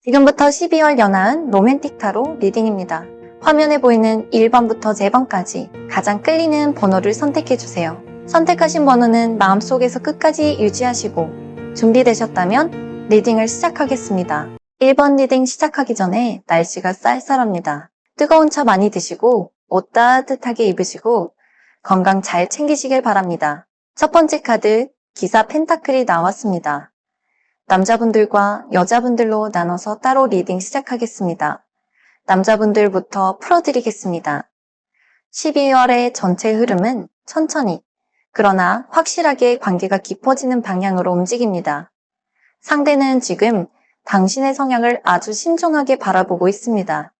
지금부터 12월 연하은 로맨틱 타로 리딩입니다. 화면에 보이는 1번부터 4번까지 가장 끌리는 번호를 선택해주세요. 선택하신 번호는 마음속에서 끝까지 유지하시고 준비되셨다면 리딩을 시작하겠습니다. 1번 리딩 시작하기 전에 날씨가 쌀쌀합니다. 뜨거운 차 많이 드시고 옷 따뜻하게 입으시고 건강 잘 챙기시길 바랍니다. 첫 번째 카드 기사 펜타클이 나왔습니다. 남자분들과 여자분들로 나눠서 따로 리딩 시작하겠습니다. 남자분들부터 풀어드리겠습니다. 12월의 전체 흐름은 천천히, 그러나 확실하게 관계가 깊어지는 방향으로 움직입니다. 상대는 지금 당신의 성향을 아주 신중하게 바라보고 있습니다.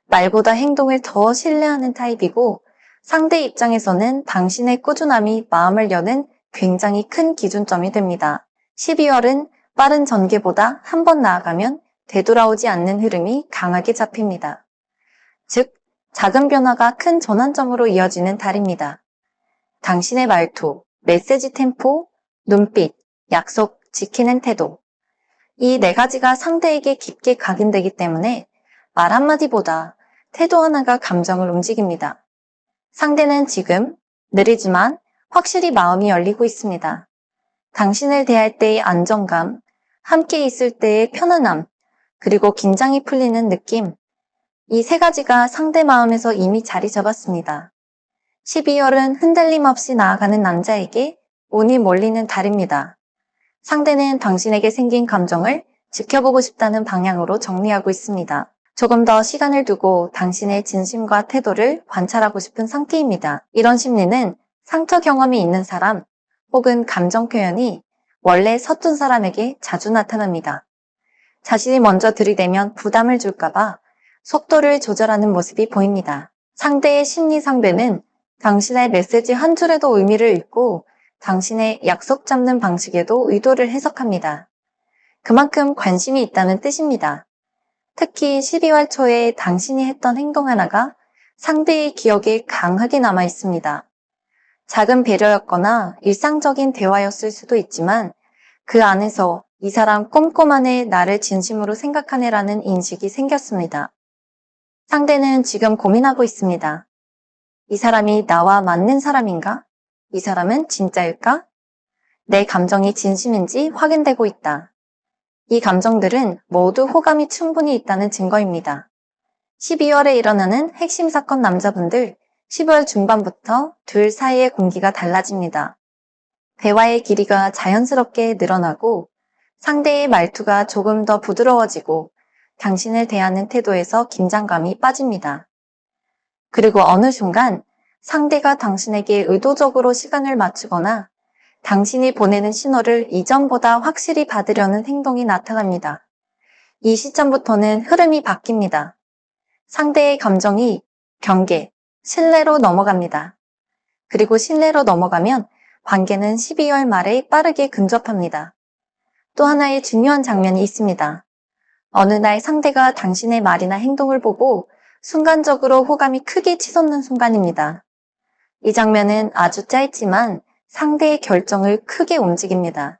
말보다 행동을 더 신뢰하는 타입이고 상대 입장에서는 당신의 꾸준함이 마음을 여는 굉장히 큰 기준점이 됩니다. 12월은 빠른 전개보다 한 번 나아가면 되돌아오지 않는 흐름이 강하게 잡힙니다. 즉, 작은 변화가 큰 전환점으로 이어지는 달입니다. 당신의 말투, 메시지 템포, 눈빛, 약속, 지키는 태도. 이 4가지가 상대에게 깊게 각인되기 때문에 말 한마디보다 태도 하나가 감정을 움직입니다. 상대는 지금 느리지만 확실히 마음이 열리고 있습니다. 당신을 대할 때의 안정감, 함께 있을 때의 편안함, 그리고 긴장이 풀리는 느낌, 이 3가지가 상대 마음에서 이미 자리 잡았습니다. 12월은 흔들림 없이 나아가는 남자에게 운이 몰리는 달입니다. 상대는 당신에게 생긴 감정을 지켜보고 싶다는 방향으로 정리하고 있습니다. 조금 더 시간을 두고 당신의 진심과 태도를 관찰하고 싶은 상태입니다. 이런 심리는 상처 경험이 있는 사람 혹은 감정 표현이 원래 서툰 사람에게 자주 나타납니다. 자신이 먼저 들이대면 부담을 줄까봐 속도를 조절하는 모습이 보입니다. 상대의 심리 상대는 당신의 메시지 한 줄에도 의미를 읽고 당신의 약속 잡는 방식에도 의도를 해석합니다. 그만큼 관심이 있다는 뜻입니다. 특히 12월 초에 당신이 했던 행동 하나가 상대의 기억에 강하게 남아 있습니다. 작은 배려였거나 일상적인 대화였을 수도 있지만 그 안에서 이 사람 꼼꼼한 애 나를 진심으로 생각한 애라는 인식이 생겼습니다. 상대는 지금 고민하고 있습니다. 이 사람이 나와 맞는 사람인가? 이 사람은 진짜일까? 내 감정이 진심인지 확인되고 있다. 이 감정들은 모두 호감이 충분히 있다는 증거입니다. 12월에 일어나는 핵심 사건 남자분들 12월 중반부터 둘 사이의 공기가 달라집니다. 대화의 길이가 자연스럽게 늘어나고 상대의 말투가 조금 더 부드러워지고 당신을 대하는 태도에서 긴장감이 빠집니다. 그리고 어느 순간 상대가 당신에게 의도적으로 시간을 맞추거나 당신이 보내는 신호를 이전보다 확실히 받으려는 행동이 나타납니다. 이 시점부터는 흐름이 바뀝니다. 상대의 감정이 경계, 신뢰로 넘어갑니다. 그리고 신뢰로 넘어가면 관계는 12월 말에 빠르게 근접합니다. 또 하나의 중요한 장면이 있습니다. 어느 날 상대가 당신의 말이나 행동을 보고 순간적으로 호감이 크게 치솟는 순간입니다. 이 장면은 아주 짧지만 상대의 결정을 크게 움직입니다.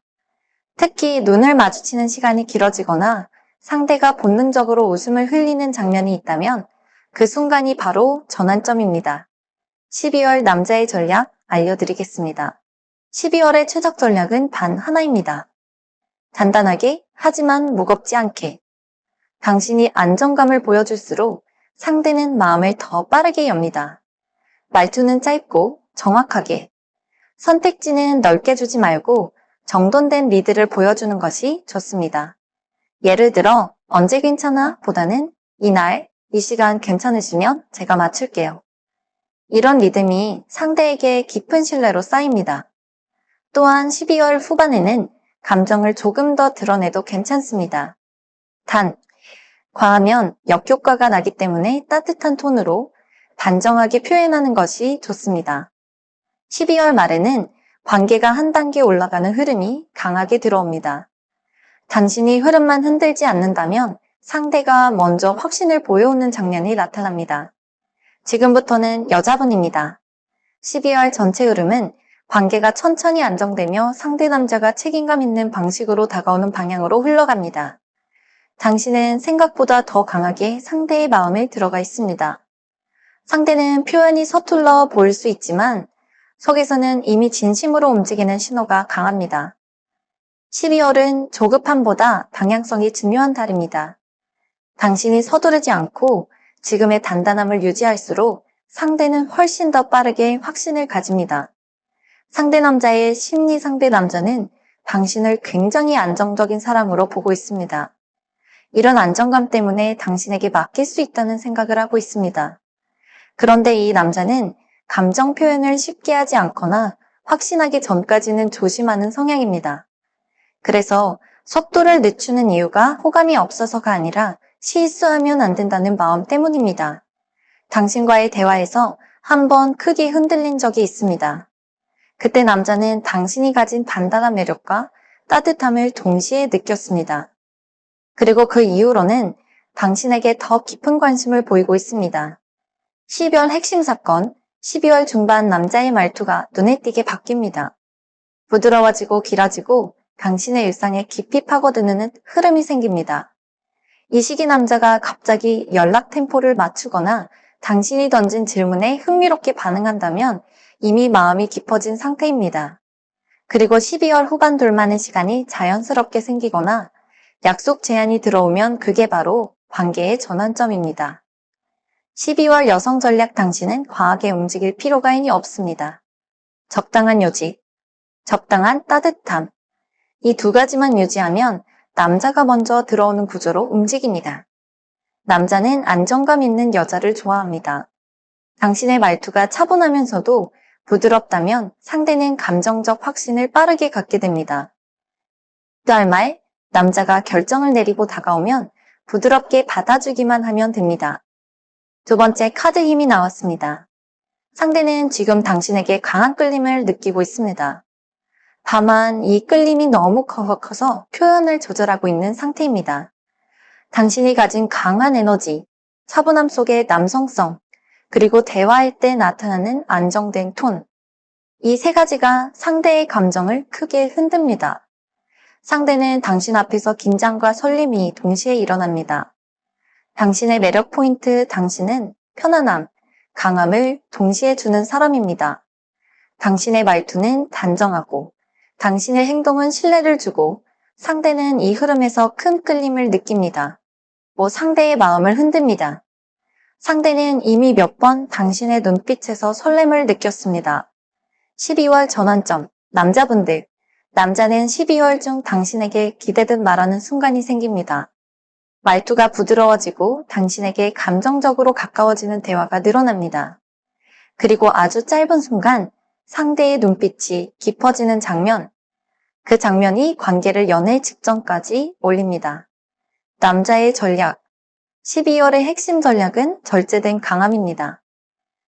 특히 눈을 마주치는 시간이 길어지거나 상대가 본능적으로 웃음을 흘리는 장면이 있다면 그 순간이 바로 전환점입니다. 12월 남자의 전략 알려드리겠습니다. 12월의 최적 전략은 단 하나입니다. 단단하게 하지만 무겁지 않게. 당신이 안정감을 보여줄수록 상대는 마음을 더 빠르게 엽니다. 말투는 짧고 정확하게. 선택지는 넓게 주지 말고 정돈된 리드를 보여주는 것이 좋습니다. 예를 들어 언제 괜찮아? 보다는 이날, 이 시간 괜찮으시면 제가 맞출게요. 이런 리듬이 상대에게 깊은 신뢰로 쌓입니다. 또한 12월 후반에는 감정을 조금 더 드러내도 괜찮습니다. 단, 과하면 역효과가 나기 때문에 따뜻한 톤으로 단정하게 표현하는 것이 좋습니다. 12월 말에는 관계가 한 단계 올라가는 흐름이 강하게 들어옵니다. 당신이 흐름만 흔들지 않는다면 상대가 먼저 확신을 보여오는 장면이 나타납니다. 지금부터는 여자분입니다. 12월 전체 흐름은 관계가 천천히 안정되며 상대 남자가 책임감 있는 방식으로 다가오는 방향으로 흘러갑니다. 당신은 생각보다 더 강하게 상대의 마음에 들어가 있습니다. 상대는 표현이 서툴러 보일 수 있지만 속에서는 이미 진심으로 움직이는 신호가 강합니다. 12월은 조급함보다 방향성이 중요한 달입니다. 당신이 서두르지 않고 지금의 단단함을 유지할수록 상대는 훨씬 더 빠르게 확신을 가집니다. 상대 남자의 심리 상대 남자는 당신을 굉장히 안정적인 사람으로 보고 있습니다. 이런 안정감 때문에 당신에게 맡길 수 있다는 생각을 하고 있습니다. 그런데 이 남자는 감정 표현을 쉽게 하지 않거나 확신하기 전까지는 조심하는 성향입니다. 그래서 속도를 늦추는 이유가 호감이 없어서가 아니라 실수하면 안 된다는 마음 때문입니다. 당신과의 대화에서 한번 크게 흔들린 적이 있습니다. 그때 남자는 당신이 가진 단단한 매력과 따뜻함을 동시에 느꼈습니다. 그리고 그 이후로는 당신에게 더 깊은 관심을 보이고 있습니다. 12월 핵심 사건, 12월 중반 남자의 말투가 눈에 띄게 바뀝니다. 부드러워지고 길어지고 당신의 일상에 깊이 파고드는 흐름이 생깁니다. 이 시기 남자가 갑자기 연락 템포를 맞추거나 당신이 던진 질문에 흥미롭게 반응한다면 이미 마음이 깊어진 상태입니다. 그리고 12월 후반 둘만의 시간이 자연스럽게 생기거나 약속 제안이 들어오면 그게 바로 관계의 전환점입니다. 12월 여성 전략 당신은 과하게 움직일 필요가 없습니다. 적당한 요직, 적당한 따뜻함, 이 두 가지만 유지하면 남자가 먼저 들어오는 구조로 움직입니다. 남자는 안정감 있는 여자를 좋아합니다. 당신의 말투가 차분하면서도 부드럽다면 상대는 감정적 확신을 빠르게 갖게 됩니다. 그 말, 남자가 결정을 내리고 다가오면 부드럽게 받아주기만 하면 됩니다. 두 번째 카드 힘이 나왔습니다. 상대는 지금 당신에게 강한 끌림을 느끼고 있습니다. 다만 이 끌림이 너무 커서 표현을 조절하고 있는 상태입니다. 당신이 가진 강한 에너지, 차분함 속의 남성성, 그리고 대화할 때 나타나는 안정된 톤. 이 세 가지가 상대의 감정을 크게 흔듭니다. 상대는 당신 앞에서 긴장과 설렘이 동시에 일어납니다. 당신의 매력 포인트, 당신은 편안함, 강함을 동시에 주는 사람입니다. 당신의 말투는 단정하고, 당신의 행동은 신뢰를 주고, 상대는 이 흐름에서 큰 끌림을 느낍니다. 상대의 마음을 흔듭니다. 상대는 이미 몇 번 당신의 눈빛에서 설렘을 느꼈습니다. 12월 전환점, 남자분들. 남자는 12월 중 당신에게 기대듯 말하는 순간이 생깁니다. 말투가 부드러워지고 당신에게 감정적으로 가까워지는 대화가 늘어납니다. 그리고 아주 짧은 순간 상대의 눈빛이 깊어지는 장면, 그 장면이 관계를 연애 직전까지 올립니다. 남자의 전략, 12월의 핵심 전략은 절제된 강함입니다.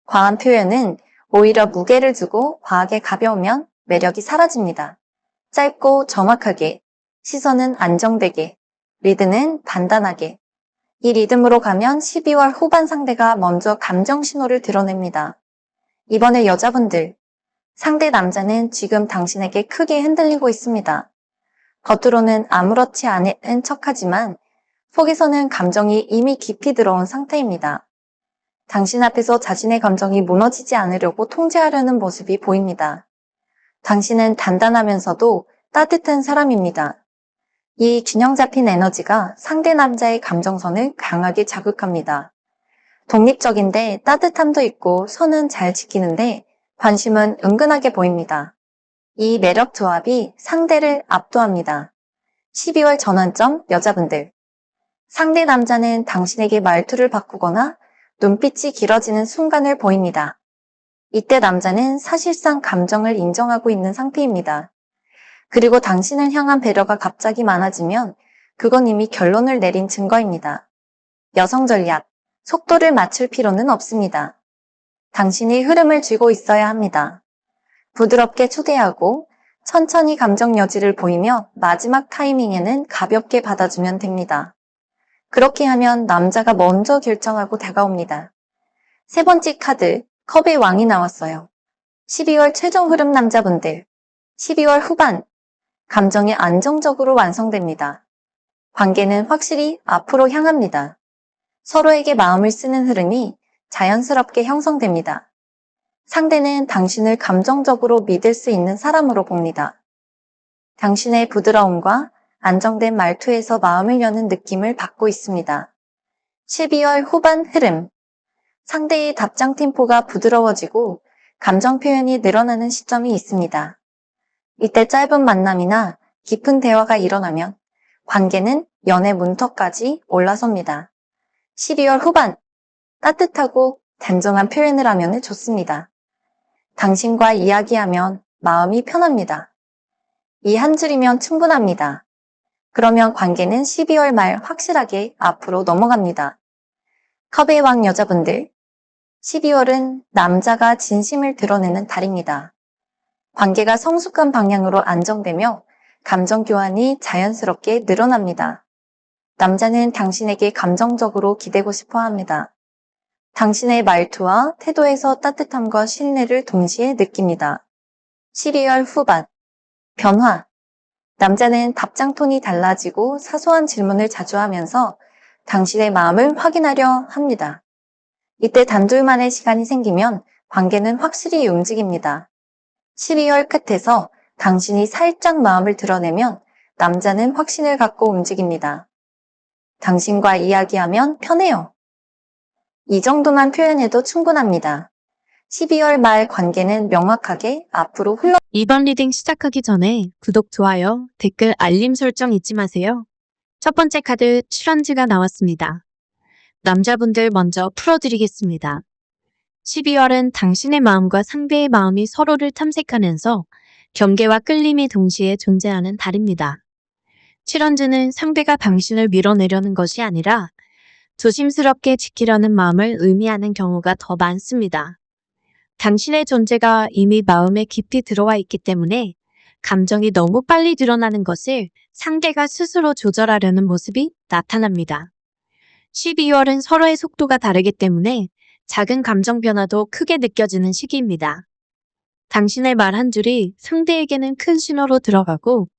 과한 표현은 오히려 무게를 주고 과하게 가벼우면 매력이 사라집니다. 짧고 정확하게, 시선은 안정되게, 리드는 단단하게. 이 리듬으로 가면 12월 후반 상대가 먼저 감정 신호를 드러냅니다. 이번에 여자분들, 상대 남자는 지금 당신에게 크게 흔들리고 있습니다. 겉으로는 아무렇지 않은 척하지만 속에서는 감정이 이미 깊이 들어온 상태입니다. 당신 앞에서 자신의 감정이 무너지지 않으려고 통제하려는 모습이 보입니다. 당신은 단단하면서도 따뜻한 사람입니다. 이 균형 잡힌 에너지가 상대 남자의 감정선을 강하게 자극합니다. 독립적인데 따뜻함도 있고 선은 잘 지키는데 관심은 은근하게 보입니다. 이 매력 조합이 상대를 압도합니다. 12월 전환점 여자분들. 상대 남자는 당신에게 말투를 바꾸거나 눈빛이 길어지는 순간을 보입니다. 이때 남자는 사실상 감정을 인정하고 있는 상태입니다. 그리고 당신을 향한 배려가 갑자기 많아지면 그건 이미 결론을 내린 증거입니다. 여성 전략, 속도를 맞출 필요는 없습니다. 당신이 흐름을 쥐고 있어야 합니다. 부드럽게 초대하고 천천히 감정 여지를 보이며 마지막 타이밍에는 가볍게 받아주면 됩니다. 그렇게 하면 남자가 먼저 결정하고 다가옵니다. 세 번째 카드, 컵의 왕이 나왔어요. 12월 최종 흐름 남자분들, 12월 후반, 감정이 안정적으로 완성됩니다. 관계는 확실히 앞으로 향합니다. 서로에게 마음을 쓰는 흐름이 자연스럽게 형성됩니다. 상대는 당신을 감정적으로 믿을 수 있는 사람으로 봅니다. 당신의 부드러움과 안정된 말투에서 마음을 여는 느낌을 받고 있습니다. 12월 후반 흐름. 상대의 답장 템포가 부드러워지고 감정 표현이 늘어나는 시점이 있습니다. 이때 짧은 만남이나 깊은 대화가 일어나면 관계는 연애 문턱까지 올라섭니다. 12월 후반. 따뜻하고 단정한 표현을 하면 좋습니다. 당신과 이야기하면 마음이 편합니다. 이 한 줄이면 충분합니다. 그러면 관계는 12월 말 확실하게 앞으로 넘어갑니다. 컵의 왕 여자분들, 12월은 남자가 진심을 드러내는 달입니다. 관계가 성숙한 방향으로 안정되며 감정 교환이 자연스럽게 늘어납니다. 남자는 당신에게 감정적으로 기대고 싶어 합니다. 당신의 말투와 태도에서 따뜻함과 신뢰를 동시에 느낍니다. 12월 후반, 변화. 남자는 답장 톤이 달라지고 사소한 질문을 자주 하면서 당신의 마음을 확인하려 합니다. 이때 단둘만의 시간이 생기면 관계는 확실히 움직입니다. 12월 끝에서 당신이 살짝 마음을 드러내면 남자는 확신을 갖고 움직입니다. 당신과 이야기하면 편해요. 이 정도만 표현해도 충분합니다. 12월 말 관계는 명확하게 앞으로 흘러 이번 리딩 시작하기 전에 구독, 좋아요, 댓글, 알림 설정 잊지 마세요. 첫 번째 카드 출연지가 나왔습니다. 남자분들 먼저 풀어드리겠습니다. 12월은 당신의 마음과 상대의 마음이 서로를 탐색하면서 경계와 끌림이 동시에 존재하는 달입니다. 출연지는 상대가 당신을 밀어내려는 것이 아니라 조심스럽게 지키려는 마음을 의미하는 경우가 더 많습니다. 당신의 존재가 이미 마음에 깊이 들어와 있기 때문에 감정이 너무 빨리 드러나는 것을 상대가 스스로 조절하려는 모습이 나타납니다. 12월은 서로의 속도가 다르기 때문에 작은 감정 변화도 크게 느껴지는 시기입니다. 당신의 말 한 줄이 상대에게는 큰 신호로 들어가고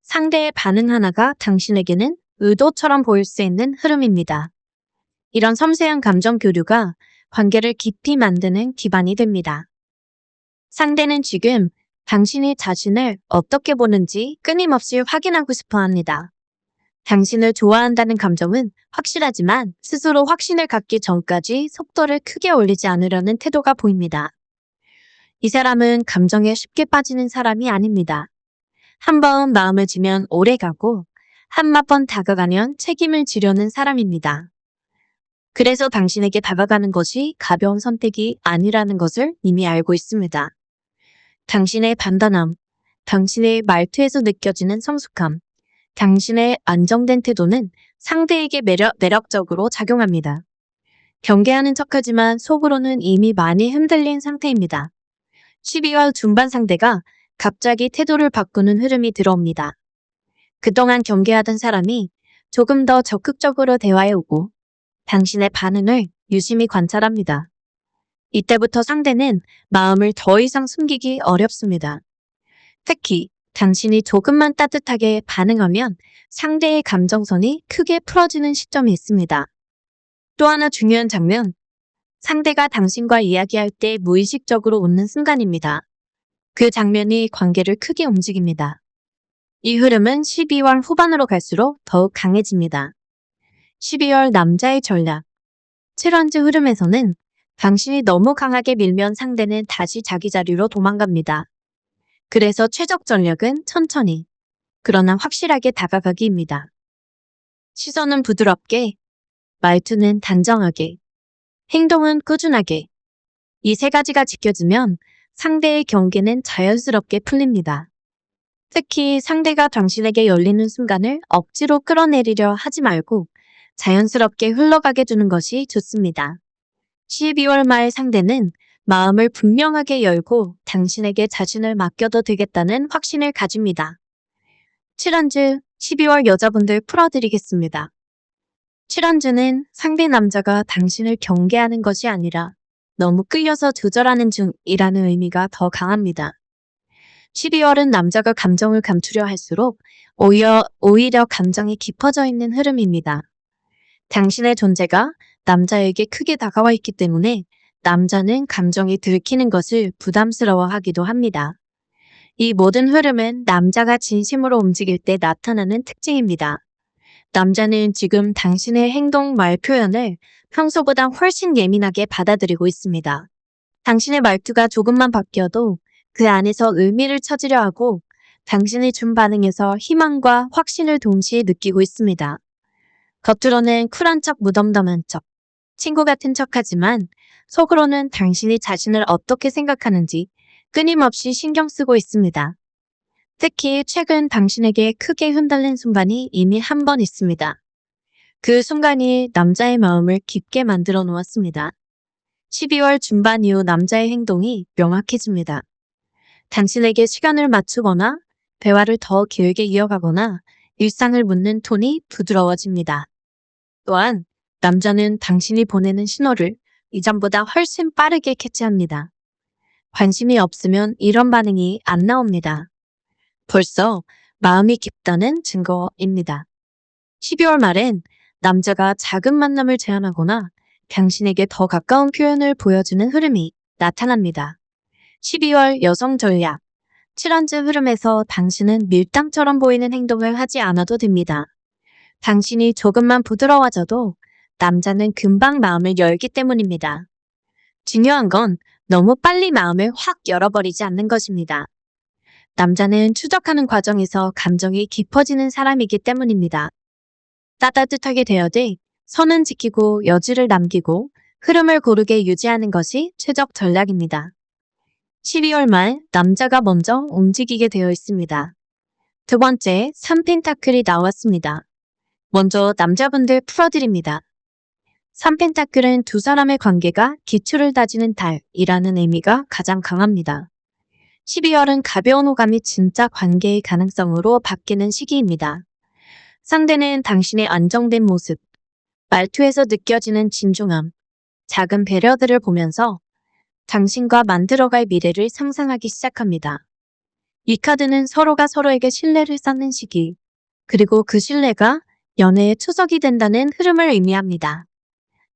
상대의 반응 하나가 당신에게는 의도처럼 보일 수 있는 흐름입니다. 이런 섬세한 감정 교류가 관계를 깊이 만드는 기반이 됩니다. 상대는 지금 당신이 자신을 어떻게 보는지 끊임없이 확인하고 싶어 합니다. 당신을 좋아한다는 감정은 확실하지만 스스로 확신을 갖기 전까지 속도를 크게 올리지 않으려는 태도가 보입니다. 이 사람은 감정에 쉽게 빠지는 사람이 아닙니다. 한번 마음을 지면 오래 가고 한몇 번 다가가면 책임을 지려는 사람입니다. 그래서 당신에게 다가가는 것이 가벼운 선택이 아니라는 것을 이미 알고 있습니다. 당신의 단단함, 당신의 말투에서 느껴지는 성숙함, 당신의 안정된 태도는 상대에게 매력적으로 작용합니다. 경계하는 척하지만 속으로는 이미 많이 흔들린 상태입니다. 12월 중반 상대가 갑자기 태도를 바꾸는 흐름이 들어옵니다. 그동안 경계하던 사람이 조금 더 적극적으로 대화해 오고 당신의 반응을 유심히 관찰합니다. 이때부터 상대는 마음을 더 이상 숨기기 어렵습니다. 특히 당신이 조금만 따뜻하게 반응하면 상대의 감정선이 크게 풀어지는 시점이 있습니다. 또 하나 중요한 장면, 상대가 당신과 이야기할 때 무의식적으로 웃는 순간입니다. 그 장면이 관계를 크게 움직입니다. 이 흐름은 12월 후반으로 갈수록 더욱 강해집니다. 12월 남자의 전략. 7번째 흐름에서는 당신이 너무 강하게 밀면 상대는 다시 자기 자리로 도망갑니다. 그래서 최적 전략은 천천히, 그러나 확실하게 다가가기입니다. 시선은 부드럽게, 말투는 단정하게, 행동은 꾸준하게. 이 세 가지가 지켜지면 상대의 경계는 자연스럽게 풀립니다. 특히 상대가 당신에게 열리는 순간을 억지로 끌어내리려 하지 말고 자연스럽게 흘러가게 두는 것이 좋습니다. 12월 말 상대는 마음을 분명하게 열고 당신에게 자신을 맡겨도 되겠다는 확신을 가집니다. 출연주 12월 여자분들 풀어드리겠습니다. 출연주는 상대 남자가 당신을 경계하는 것이 아니라 너무 끌려서 조절하는 중이라는 의미가 더 강합니다. 12월은 남자가 감정을 감추려 할수록 오히려 감정이 깊어져 있는 흐름입니다. 당신의 존재가 남자에게 크게 다가와 있기 때문에 남자는 감정이 들키는 것을 부담스러워하기도 합니다. 이 모든 흐름은 남자가 진심으로 움직일 때 나타나는 특징입니다. 남자는 지금 당신의 행동, 말 표현을 평소보다 훨씬 예민하게 받아들이고 있습니다. 당신의 말투가 조금만 바뀌어도 그 안에서 의미를 찾으려 하고 당신이 준 반응에서 희망과 확신을 동시에 느끼고 있습니다. 겉으로는 쿨한 척, 무덤덤한 척, 친구 같은 척하지만 속으로는 당신이 자신을 어떻게 생각하는지 끊임없이 신경 쓰고 있습니다. 특히 최근 당신에게 크게 흔들린 순간이 이미 한 번 있습니다. 그 순간이 남자의 마음을 깊게 만들어 놓았습니다. 12월 중반 이후 남자의 행동이 명확해집니다. 당신에게 시간을 맞추거나 대화를 더 길게 이어가거나 일상을 묻는 톤이 부드러워집니다. 또한 남자는 당신이 보내는 신호를 이전보다 훨씬 빠르게 캐치합니다. 관심이 없으면 이런 반응이 안 나옵니다. 벌써 마음이 깊다는 증거입니다. 12월 말엔 남자가 작은 만남을 제안하거나 당신에게 더 가까운 표현을 보여주는 흐름이 나타납니다. 12월 여성 전략 7원즈 흐름에서 당신은 밀당처럼 보이는 행동을 하지 않아도 됩니다. 당신이 조금만 부드러워져도 남자는 금방 마음을 열기 때문입니다. 중요한 건 너무 빨리 마음을 확 열어버리지 않는 것입니다. 남자는 추적하는 과정에서 감정이 깊어지는 사람이기 때문입니다. 따뜻하게 대하되 선은 지키고 여지를 남기고 흐름을 고르게 유지하는 것이 최적 전략입니다. 12월 말 남자가 먼저 움직이게 되어 있습니다. 두 번째, 3펜타클이 나왔습니다. 먼저 남자분들 풀어드립니다. 3펜타클은 두 사람의 관계가 기초를 다지는 달이라는 의미가 가장 강합니다. 12월은 가벼운 호감이 진짜 관계의 가능성으로 바뀌는 시기입니다. 상대는 당신의 안정된 모습, 말투에서 느껴지는 진중함, 작은 배려들을 보면서 당신과 만들어갈 미래를 상상하기 시작합니다. 이 카드는 서로가 서로에게 신뢰를 쌓는 시기, 그리고 그 신뢰가 연애의 초석이 된다는 흐름을 의미합니다.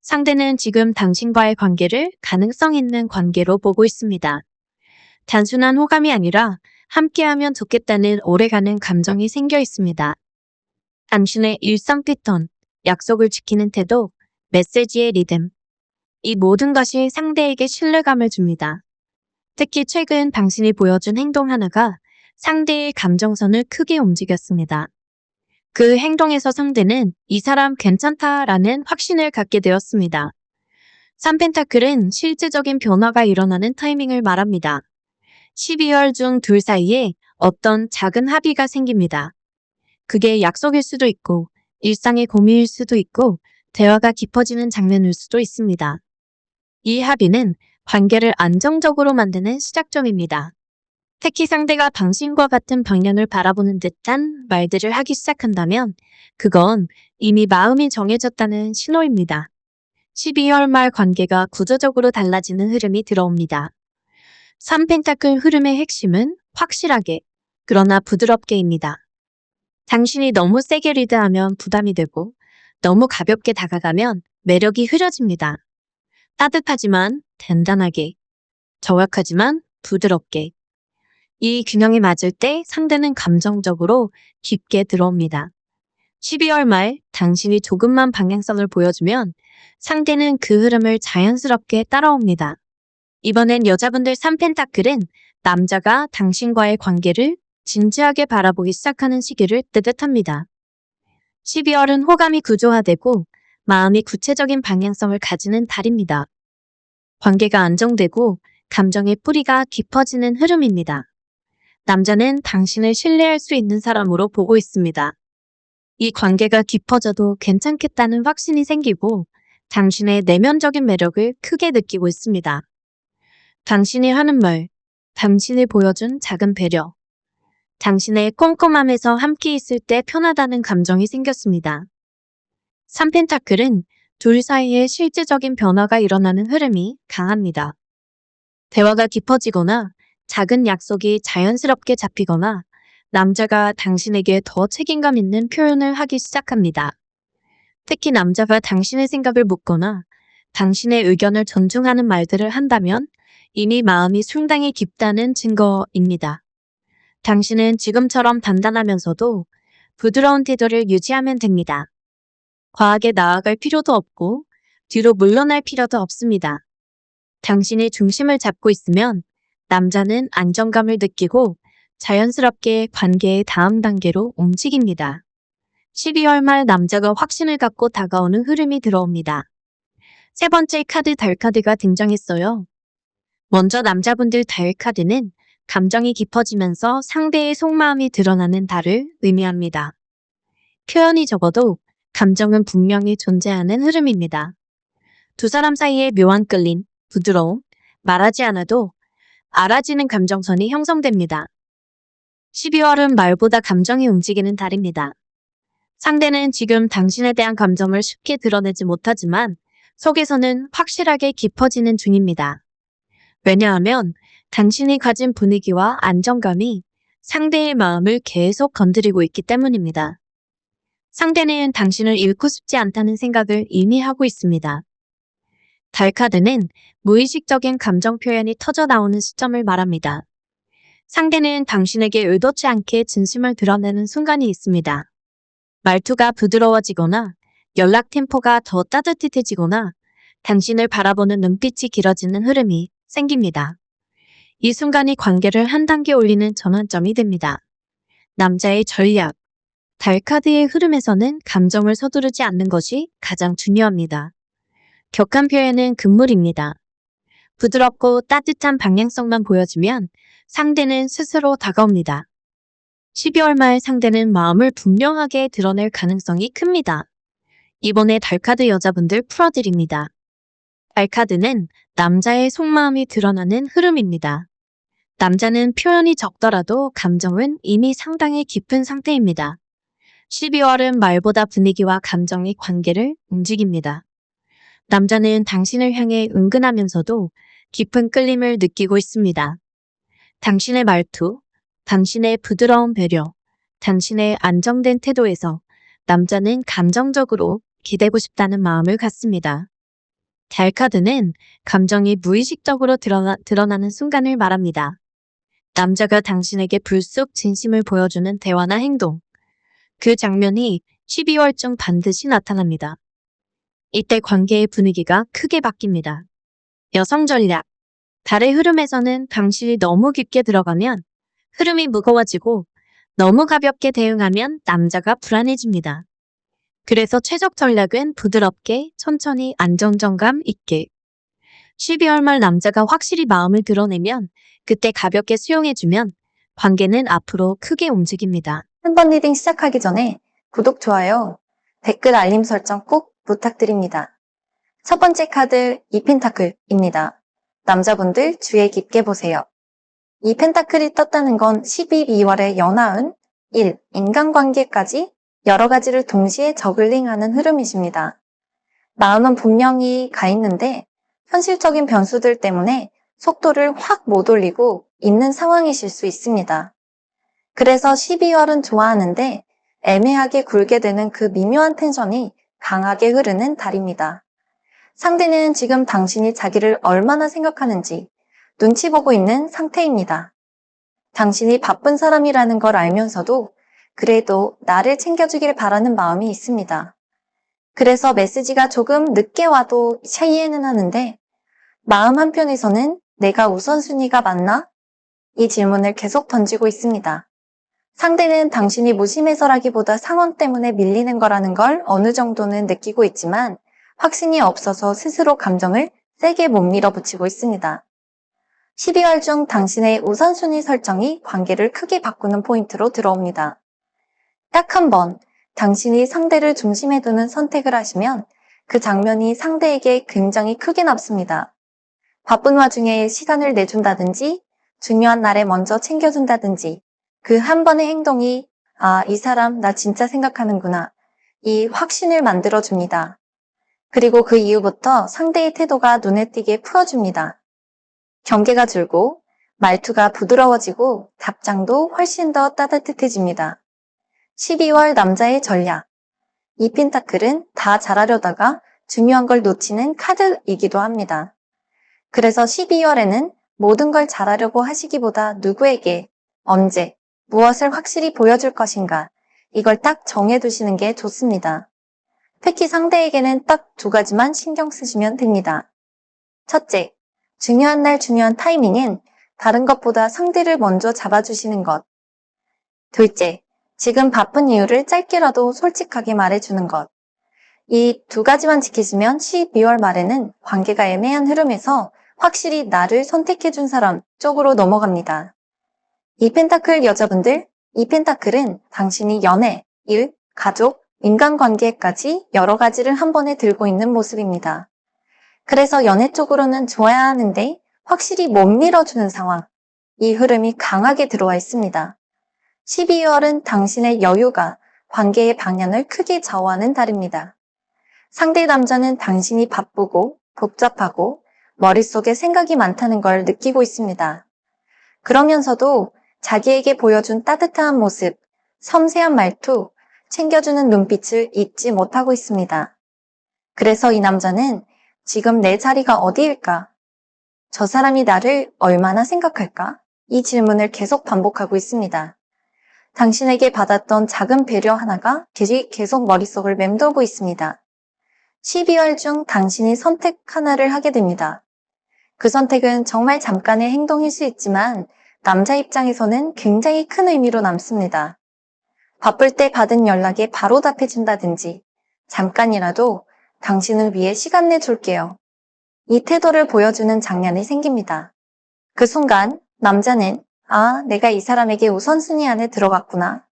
상대는 지금 당신과의 관계를 가능성 있는 관계로 보고 있습니다. 단순한 호감이 아니라 함께하면 좋겠다는 오래가는 감정이 생겨 있습니다. 당신의 일상 패턴, 약속을 지키는 태도, 메시지의 리듬, 이 모든 것이 상대에게 신뢰감을 줍니다. 특히 최근 당신이 보여준 행동 하나가 상대의 감정선을 크게 움직였습니다. 그 행동에서 상대는 이 사람 괜찮다라는 확신을 갖게 되었습니다. 3펜타클은 실질적인 변화가 일어나는 타이밍을 말합니다. 12월 중 둘 사이에 어떤 작은 합의가 생깁니다. 그게 약속일 수도 있고 일상의 고민일 수도 있고 대화가 깊어지는 장면일 수도 있습니다. 이 합의는 관계를 안정적으로 만드는 시작점입니다. 특히 상대가 당신과 같은 방향을 바라보는 듯한 말들을 하기 시작한다면 그건 이미 마음이 정해졌다는 신호입니다. 12월 말 관계가 구조적으로 달라지는 흐름이 들어옵니다. 3펜타클 흐름의 핵심은 확실하게, 그러나 부드럽게입니다. 당신이 너무 세게 리드하면 부담이 되고 너무 가볍게 다가가면 매력이 흐려집니다. 따뜻하지만 단단하게, 정확하지만 부드럽게. 이 균형이 맞을 때 상대는 감정적으로 깊게 들어옵니다. 12월 말 당신이 조금만 방향성을 보여주면 상대는 그 흐름을 자연스럽게 따라옵니다. 이번엔 여자분들 3펜타클은 남자가 당신과의 관계를 진지하게 바라보기 시작하는 시기를 뜻합니다. 12월은 호감이 구조화되고 마음이 구체적인 방향성을 가지는 달입니다. 관계가 안정되고 감정의 뿌리가 깊어지는 흐름입니다. 남자는 당신을 신뢰할 수 있는 사람으로 보고 있습니다. 이 관계가 깊어져도 괜찮겠다는 확신이 생기고 당신의 내면적인 매력을 크게 느끼고 있습니다. 당신이 하는 말, 당신이 보여준 작은 배려, 당신의 꼼꼼함에서 함께 있을 때 편하다는 감정이 생겼습니다. 3펜타클은 둘 사이에 실질적인 변화가 일어나는 흐름이 강합니다. 대화가 깊어지거나 작은 약속이 자연스럽게 잡히거나 남자가 당신에게 더 책임감 있는 표현을 하기 시작합니다. 특히 남자가 당신의 생각을 묻거나 당신의 의견을 존중하는 말들을 한다면 이미 마음이 상당히 깊다는 증거입니다. 당신은 지금처럼 단단하면서도 부드러운 태도를 유지하면 됩니다. 과하게 나아갈 필요도 없고 뒤로 물러날 필요도 없습니다. 당신이 중심을 잡고 있으면 남자는 안정감을 느끼고 자연스럽게 관계의 다음 단계로 움직입니다. 12월 말 남자가 확신을 갖고 다가오는 흐름이 들어옵니다. 세 번째 카드 달 카드가 등장했어요. 먼저 남자분들 달 카드는 감정이 깊어지면서 상대의 속마음이 드러나는 달을 의미합니다. 표현이 적어도 감정은 분명히 존재하는 흐름입니다. 두 사람 사이의 묘한 끌림, 부드러움, 말하지 않아도 알아지는 감정선이 형성됩니다. 12월은 말보다 감정이 움직이는 달입니다. 상대는 지금 당신에 대한 감정을 쉽게 드러내지 못하지만 속에서는 확실하게 깊어지는 중입니다. 왜냐하면 당신이 가진 분위기와 안정감이 상대의 마음을 계속 건드리고 있기 때문입니다. 상대는 당신을 잃고 싶지 않다는 생각을 이미 하고 있습니다. 달 카드는 무의식적인 감정 표현이 터져 나오는 시점을 말합니다. 상대는 당신에게 의도치 않게 진심을 드러내는 순간이 있습니다. 말투가 부드러워지거나 연락 템포가 더 따뜻해지거나 당신을 바라보는 눈빛이 길어지는 흐름이 생깁니다. 이 순간이 관계를 한 단계 올리는 전환점이 됩니다. 남자의 전략. 달 카드의 흐름에서는 감정을 서두르지 않는 것이 가장 중요합니다. 격한 표현은 금물입니다. 부드럽고 따뜻한 방향성만 보여주면 상대는 스스로 다가옵니다. 12월 말 상대는 마음을 분명하게 드러낼 가능성이 큽니다. 이번에 달카드 여자분들 풀어드립니다. 달카드는 남자의 속마음이 드러나는 흐름입니다. 남자는 표현이 적더라도 감정은 이미 상당히 깊은 상태입니다. 12월은 말보다 분위기와 감정이 관계를 움직입니다. 남자는 당신을 향해 은근하면서도 깊은 끌림을 느끼고 있습니다. 당신의 말투, 당신의 부드러운 배려, 당신의 안정된 태도에서 남자는 감정적으로 기대고 싶다는 마음을 갖습니다. 달 카드는 감정이 무의식적으로 드러나는 순간을 말합니다. 남자가 당신에게 불쑥 진심을 보여주는 대화나 행동, 그 장면이 12월 중 반드시 나타납니다. 이때 관계의 분위기가 크게 바뀝니다. 여성 전략. 달의 흐름에서는 당신이 너무 깊게 들어가면 흐름이 무거워지고 너무 가볍게 대응하면 남자가 불안해집니다. 그래서 최적 전략은 부드럽게 천천히 안정감 있게. 12월 말 남자가 확실히 마음을 드러내면 그때 가볍게 수용해주면 관계는 앞으로 크게 움직입니다. 한 번 리딩 시작하기 전에 구독, 좋아요, 댓글 알림 설정 꼭 부탁드립니다. 첫 번째 카드 이 펜타클입니다. 남자분들 주의 깊게 보세요. 이 펜타클이 떴다는 건 12월의 연하은 1. 인간관계까지 여러 가지를 동시에 저글링하는 흐름이십니다. 마음은 분명히 가 있는데 현실적인 변수들 때문에 속도를 확 못 올리고 있는 상황이실 수 있습니다. 그래서 12월은 좋아하는데 애매하게 굴게 되는 그 미묘한 텐션이 강하게 흐르는 달입니다. 상대는 지금 당신이 자기를 얼마나 생각하는지 눈치 보고 있는 상태입니다. 당신이 바쁜 사람이라는 걸 알면서도 그래도 나를 챙겨주길 바라는 마음이 있습니다. 그래서 메시지가 조금 늦게 와도 이해는 하는데 마음 한편에서는 내가 우선순위가 맞나? 이 질문을 계속 던지고 있습니다. 상대는 당신이 무심해서라기보다 상황 때문에 밀리는 거라는 걸 어느 정도는 느끼고 있지만 확신이 없어서 스스로 감정을 세게 못 밀어붙이고 있습니다. 12월 중 당신의 우선순위 설정이 관계를 크게 바꾸는 포인트로 들어옵니다. 딱 한 번 당신이 상대를 중심에 두는 선택을 하시면 그 장면이 상대에게 굉장히 크게 남습니다. 바쁜 와중에 시간을 내준다든지 중요한 날에 먼저 챙겨준다든지 그 한 번의 행동이 이 사람 나 진짜 생각하는구나. 이 확신을 만들어줍니다. 그리고 그 이후부터 상대의 태도가 눈에 띄게 풀어줍니다. 경계가 줄고 말투가 부드러워지고 답장도 훨씬 더 따뜻해집니다. 12월 남자의 전략. 이 펜타클은 다 잘하려다가 중요한 걸 놓치는 카드이기도 합니다. 그래서 12월에는 모든 걸 잘하려고 하시기보다 누구에게, 언제, 무엇을 확실히 보여줄 것인가, 이걸 딱 정해두시는 게 좋습니다. 특히 상대에게는 딱 두 가지만 신경 쓰시면 됩니다. 첫째, 중요한 날 중요한 타이밍엔 다른 것보다 상대를 먼저 잡아주시는 것. 둘째, 지금 바쁜 이유를 짧게라도 솔직하게 말해주는 것. 이 두 가지만 지키시면 12월 말에는 관계가 애매한 흐름에서 확실히 나를 선택해준 사람 쪽으로 넘어갑니다. 이 펜타클 여자분들, 이 펜타클은 당신이 연애, 일, 가족, 인간관계까지 여러 가지를 한 번에 들고 있는 모습입니다. 그래서 연애 쪽으로는 좋아야 하는데 확실히 못 밀어주는 상황, 이 흐름이 강하게 들어와 있습니다. 12월은 당신의 여유가 관계의 방향을 크게 좌우하는 달입니다. 상대 남자는 당신이 바쁘고 복잡하고 머릿속에 생각이 많다는 걸 느끼고 있습니다. 그러면서도 자기에게 보여준 따뜻한 모습, 섬세한 말투, 챙겨주는 눈빛을 잊지 못하고 있습니다. 그래서 이 남자는 지금 내 자리가 어디일까? 저 사람이 나를 얼마나 생각할까? 이 질문을 계속 반복하고 있습니다. 당신에게 받았던 작은 배려 하나가 계속 머릿속을 맴돌고 있습니다. 12월 중 당신이 선택 하나를 하게 됩니다. 그 선택은 정말 잠깐의 행동일 수 있지만 남자 입장에서는 굉장히 큰 의미로 남습니다. 바쁠 때 받은 연락에 바로 답해준다든지 잠깐이라도 당신을 위해 시간 내줄게요. 이 태도를 보여주는 장면이 생깁니다. 그 순간 남자는 내가 이 사람에게 우선순위 안에 들어갔구나.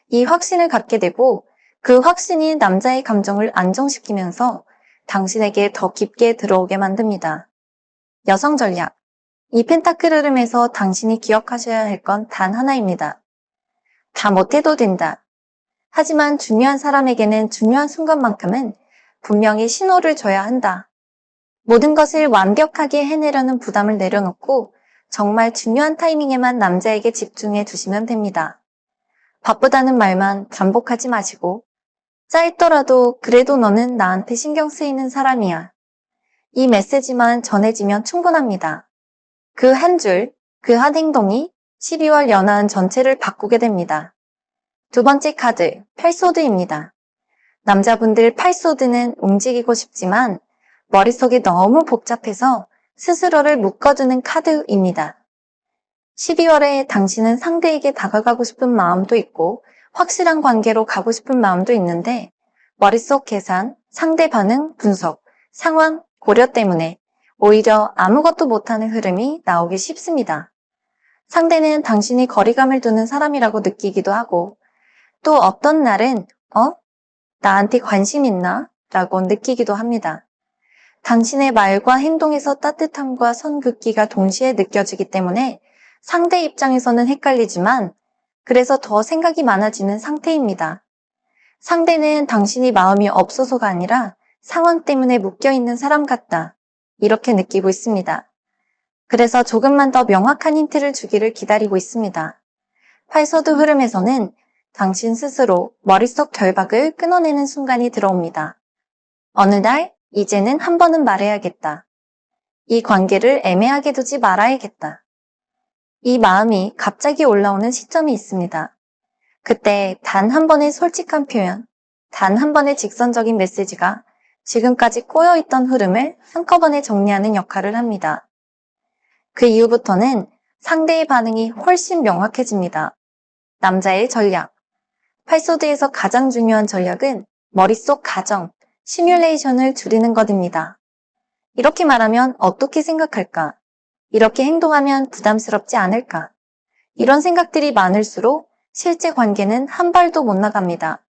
이 확신을 갖게 되고 그 확신이 남자의 감정을 안정시키면서 당신에게 더 깊게 들어오게 만듭니다. 여성 전략. 이 펜타클 흐름에서 당신이 기억하셔야 할 건 단 하나입니다. 다 못해도 된다. 하지만 중요한 사람에게는 중요한 순간만큼은 분명히 신호를 줘야 한다. 모든 것을 완벽하게 해내려는 부담을 내려놓고 정말 중요한 타이밍에만 남자에게 집중해 주시면 됩니다. 바쁘다는 말만 반복하지 마시고 짧더라도 그래도 너는 나한테 신경 쓰이는 사람이야. 이 메시지만 전해지면 충분합니다. 그 한 줄, 그 한 행동이 12월 연한 전체를 바꾸게 됩니다. 두 번째 카드, 팔소드입니다. 남자분들 팔소드는 움직이고 싶지만 머릿속이 너무 복잡해서 스스로를 묶어두는 카드입니다. 12월에 당신은 상대에게 다가가고 싶은 마음도 있고 확실한 관계로 가고 싶은 마음도 있는데 머릿속 계산, 상대 반응, 분석, 상황, 고려 때문에 오히려 아무것도 못하는 흐름이 나오기 쉽습니다. 상대는 당신이 거리감을 두는 사람이라고 느끼기도 하고 또 어떤 날은 나한테 관심 있나? 라고 느끼기도 합니다. 당신의 말과 행동에서 따뜻함과 선긋기가 동시에 느껴지기 때문에 상대 입장에서는 헷갈리지만 그래서 더 생각이 많아지는 상태입니다. 상대는 당신이 마음이 없어서가 아니라 상황 때문에 묶여있는 사람 같다. 이렇게 느끼고 있습니다. 그래서 조금만 더 명확한 힌트를 주기를 기다리고 있습니다. 팔서드 흐름에서는 당신 스스로 머릿속 결박을 끊어내는 순간이 들어옵니다. 어느 날 이제는 한 번은 말해야겠다. 이 관계를 애매하게 두지 말아야겠다. 이 마음이 갑자기 올라오는 시점이 있습니다. 그때 단 한 번의 솔직한 표현, 단 한 번의 직선적인 메시지가 지금까지 꼬여있던 흐름을 한꺼번에 정리하는 역할을 합니다. 그 이후부터는 상대의 반응이 훨씬 명확해집니다. 남자의 전략. 팔소드에서 가장 중요한 전략은 머릿속 가정, 시뮬레이션을 줄이는 것입니다. 이렇게 말하면 어떻게 생각할까? 이렇게 행동하면 부담스럽지 않을까? 이런 생각들이 많을수록 실제 관계는 한 발도 못 나갑니다.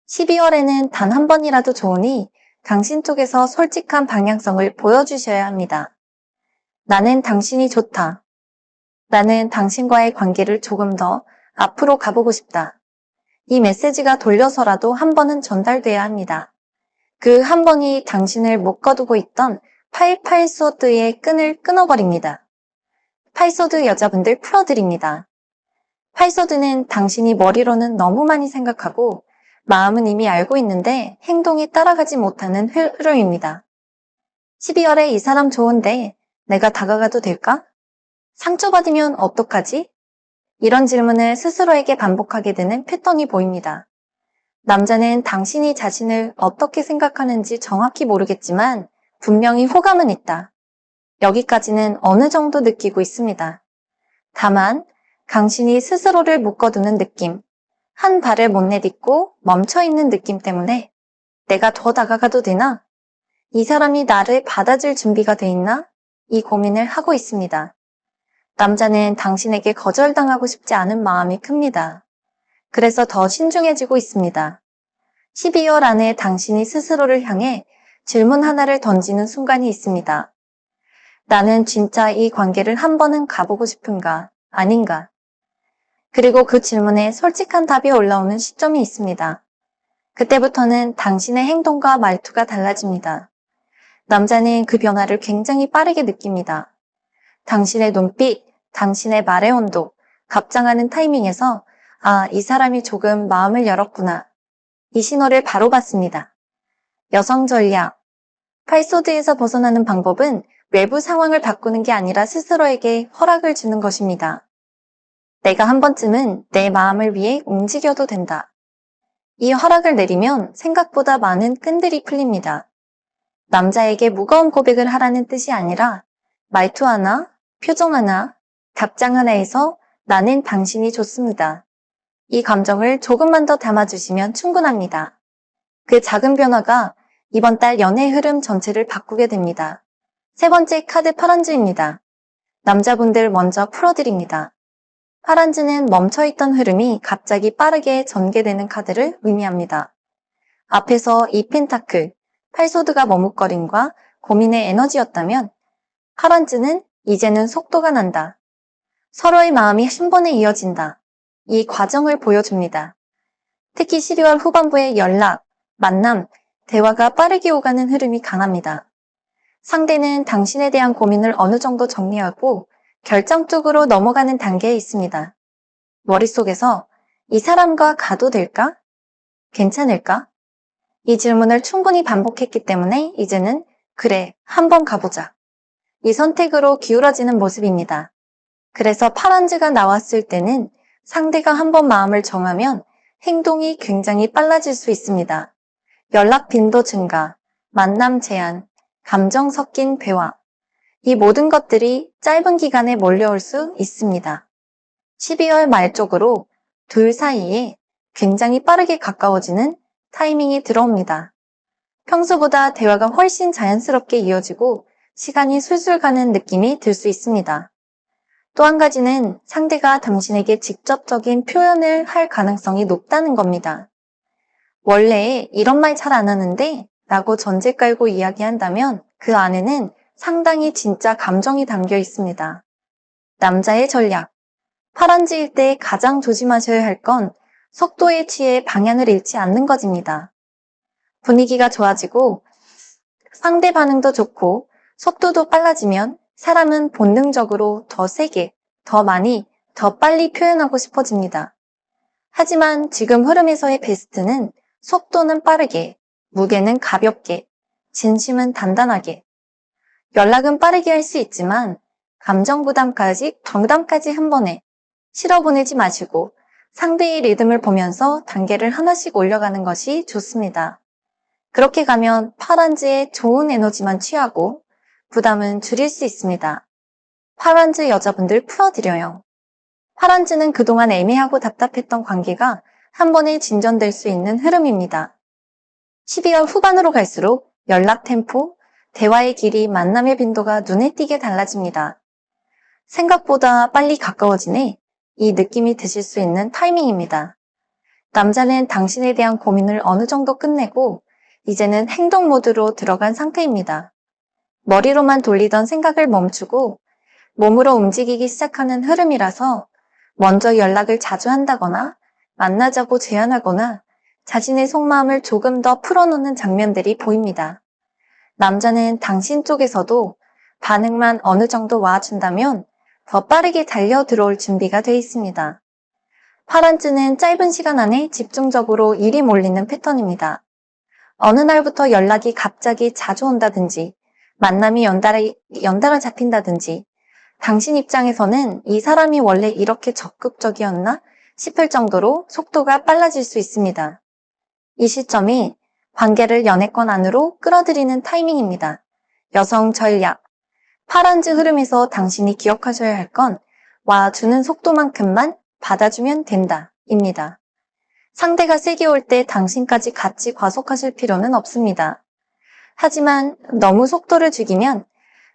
12월에는 단 한 번이라도 좋으니 당신 쪽에서 솔직한 방향성을 보여주셔야 합니다. 나는 당신이 좋다. 나는 당신과의 관계를 조금 더 앞으로 가보고 싶다. 이 메시지가 돌려서라도 한 번은 전달돼야 합니다. 그 한 번이 당신을 묶어두고 있던 88소드의 끈을 끊어버립니다. 파이소드 여자분들 풀어드립니다. 파이소드는 당신이 머리로는 너무 많이 생각하고 마음은 이미 알고 있는데 행동이 따라가지 못하는 흐름입니다. 12월에 이 사람 좋은데 내가 다가가도 될까? 상처받으면 어떡하지? 이런 질문을 스스로에게 반복하게 되는 패턴이 보입니다. 남자는 당신이 자신을 어떻게 생각하는지 정확히 모르겠지만 분명히 호감은 있다. 여기까지는 어느 정도 느끼고 있습니다. 다만 당신이 스스로를 묶어두는 느낌, 한 발을 못 내딛고 멈춰있는 느낌 때문에 내가 더 다가가도 되나? 이 사람이 나를 받아줄 준비가 돼 있나? 이 고민을 하고 있습니다. 남자는 당신에게 거절당하고 싶지 않은 마음이 큽니다. 그래서 더 신중해지고 있습니다. 12월 안에 당신이 스스로를 향해 질문 하나를 던지는 순간이 있습니다. 나는 진짜 이 관계를 한 번은 가보고 싶은가, 아닌가? 그리고 그 질문에 솔직한 답이 올라오는 시점이 있습니다. 그때부터는 당신의 행동과 말투가 달라집니다. 남자는 그 변화를 굉장히 빠르게 느낍니다. 당신의 눈빛, 당신의 말의 온도, 답장하는 타이밍에서 이 사람이 조금 마음을 열었구나. 이 신호를 바로 받습니다. 여성 전략. 파이소드에서 벗어나는 방법은 외부 상황을 바꾸는 게 아니라 스스로에게 허락을 주는 것입니다. 내가 한 번쯤은 내 마음을 위해 움직여도 된다. 이 허락을 내리면 생각보다 많은 끈들이 풀립니다. 남자에게 무거운 고백을 하라는 뜻이 아니라 말투 하나, 표정 하나, 답장 하나에서 나는 당신이 좋습니다. 이 감정을 조금만 더 담아주시면 충분합니다. 그 작은 변화가 이번 달 연애 흐름 전체를 바꾸게 됩니다. 세 번째 카드 파란즈입니다. 남자분들 먼저 풀어드립니다. 파란즈는 멈춰있던 흐름이 갑자기 빠르게 전개되는 카드를 의미합니다. 앞에서 이 펜타클, 팔소드가 머뭇거림과 고민의 에너지였다면 파란즈는 이제는 속도가 난다. 서로의 마음이 한 번에 이어진다. 이 과정을 보여줍니다. 특히 12월 후반부의 연락, 만남, 대화가 빠르게 오가는 흐름이 강합니다. 상대는 당신에 대한 고민을 어느 정도 정리하고 결정적으로 넘어가는 단계에 있습니다. 머릿속에서 이 사람과 가도 될까? 괜찮을까? 이 질문을 충분히 반복했기 때문에 이제는 그래, 한번 가보자. 이 선택으로 기울어지는 모습입니다. 그래서 파란즈가 나왔을 때는 상대가 한번 마음을 정하면 행동이 굉장히 빨라질 수 있습니다. 연락 빈도 증가, 만남 제한, 감정 섞인 대화. 이 모든 것들이 짧은 기간에 몰려올 수 있습니다. 12월 말 쪽으로 둘 사이에 굉장히 빠르게 가까워지는 타이밍이 들어옵니다. 평소보다 대화가 훨씬 자연스럽게 이어지고 시간이 술술 가는 느낌이 들 수 있습니다. 또 한 가지는 상대가 당신에게 직접적인 표현을 할 가능성이 높다는 겁니다. 원래 이런 말 잘 안 하는데 라고 전제 깔고 이야기한다면 그 안에는 상당히 진짜 감정이 담겨 있습니다. 남자의 전략. 파란지일 때 가장 조심하셔야 할 건 속도에 취해 방향을 잃지 않는 것입니다. 분위기가 좋아지고 상대 반응도 좋고 속도도 빨라지면 사람은 본능적으로 더 세게, 더 많이, 더 빨리 표현하고 싶어집니다. 하지만 지금 흐름에서의 베스트는 속도는 빠르게, 무게는 가볍게, 진심은 단단하게. 연락은 빠르게 할 수 있지만 감정 부담까지 한 번에 실어보내지 마시고 상대의 리듬을 보면서 단계를 하나씩 올려가는 것이 좋습니다. 그렇게 가면 파란즈의 좋은 에너지만 취하고 부담은 줄일 수 있습니다. 파란즈 여자분들 풀어드려요. 파란즈는 그동안 애매하고 답답했던 관계가 한 번에 진전될 수 있는 흐름입니다. 12월 후반으로 갈수록 연락 템포, 대화의 길이, 만남의 빈도가 눈에 띄게 달라집니다. 생각보다 빨리 가까워지네. 이 느낌이 드실 수 있는 타이밍입니다. 남자는 당신에 대한 고민을 어느 정도 끝내고 이제는 행동 모드로 들어간 상태입니다. 머리로만 돌리던 생각을 멈추고 몸으로 움직이기 시작하는 흐름이라서 먼저 연락을 자주 한다거나 만나자고 제안하거나 자신의 속마음을 조금 더 풀어놓는 장면들이 보입니다. 남자는 당신 쪽에서도 반응만 어느 정도 와준다면 더 빠르게 달려 들어올 준비가 돼 있습니다. 파란즈는 짧은 시간 안에 집중적으로 일이 몰리는 패턴입니다. 어느 날부터 연락이 갑자기 자주 온다든지, 만남이 연달아 잡힌다든지, 당신 입장에서는 이 사람이 원래 이렇게 적극적이었나 싶을 정도로 속도가 빨라질 수 있습니다. 이 시점이 관계를 연애권 안으로 끌어들이는 타이밍입니다. 여성 전략. 파란즈 흐름에서 당신이 기억하셔야 할 건 와주는 속도만큼만 받아주면 된다, 입니다. 상대가 세게 올 때 당신까지 같이 과속하실 필요는 없습니다. 하지만 너무 속도를 죽이면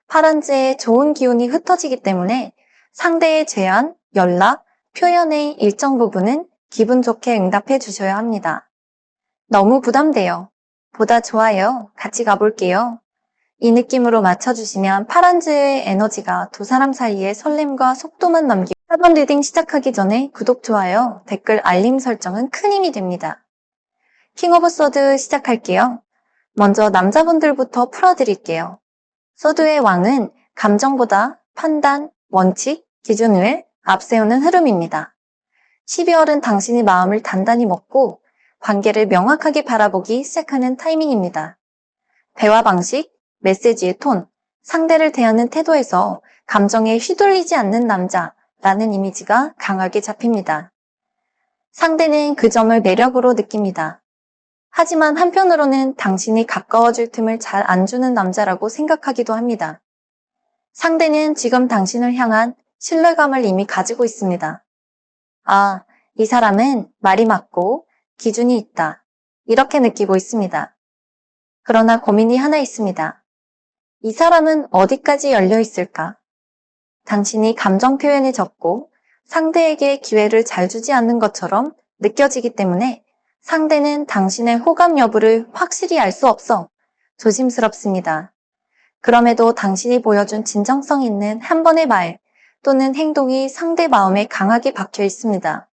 파란즈의 좋은 기운이 흩어지기 때문에 상대의 제안, 연락, 표현의 일정 부분은 기분 좋게 응답해 주셔야 합니다. 너무 부담돼요. 보다 좋아요. 같이 가볼게요. 이 느낌으로 맞춰주시면 파란즈의 에너지가 두 사람 사이의 설렘과 속도만 넘기고 4번 리딩 시작하기 전에 구독, 좋아요, 댓글, 알림 설정은 큰 힘이 됩니다. 킹 오브 소드 시작할게요. 먼저 남자분들부터 풀어드릴게요. 소드의 왕은 감정보다 판단, 원칙, 기준을 앞세우는 흐름입니다. 12월은 당신이 마음을 단단히 먹고 관계를 명확하게 바라보기 시작하는 타이밍입니다. 대화 방식, 메시지의 톤, 상대를 대하는 태도에서 감정에 휘둘리지 않는 남자라는 이미지가 강하게 잡힙니다. 상대는 그 점을 매력으로 느낍니다. 하지만 한편으로는 당신이 가까워질 틈을 잘 안 주는 남자라고 생각하기도 합니다. 상대는 지금 당신을 향한 신뢰감을 이미 가지고 있습니다. 아, 이 사람은 말이 맞고 기준이 있다. 이렇게 느끼고 있습니다. 그러나 고민이 하나 있습니다. 이 사람은 어디까지 열려 있을까? 당신이 감정 표현이 적고 상대에게 기회를 잘 주지 않는 것처럼 느껴지기 때문에 상대는 당신의 호감 여부를 확실히 알 수 없어 조심스럽습니다. 그럼에도 당신이 보여준 진정성 있는 한 번의 말 또는 행동이 상대 마음에 강하게 박혀 있습니다.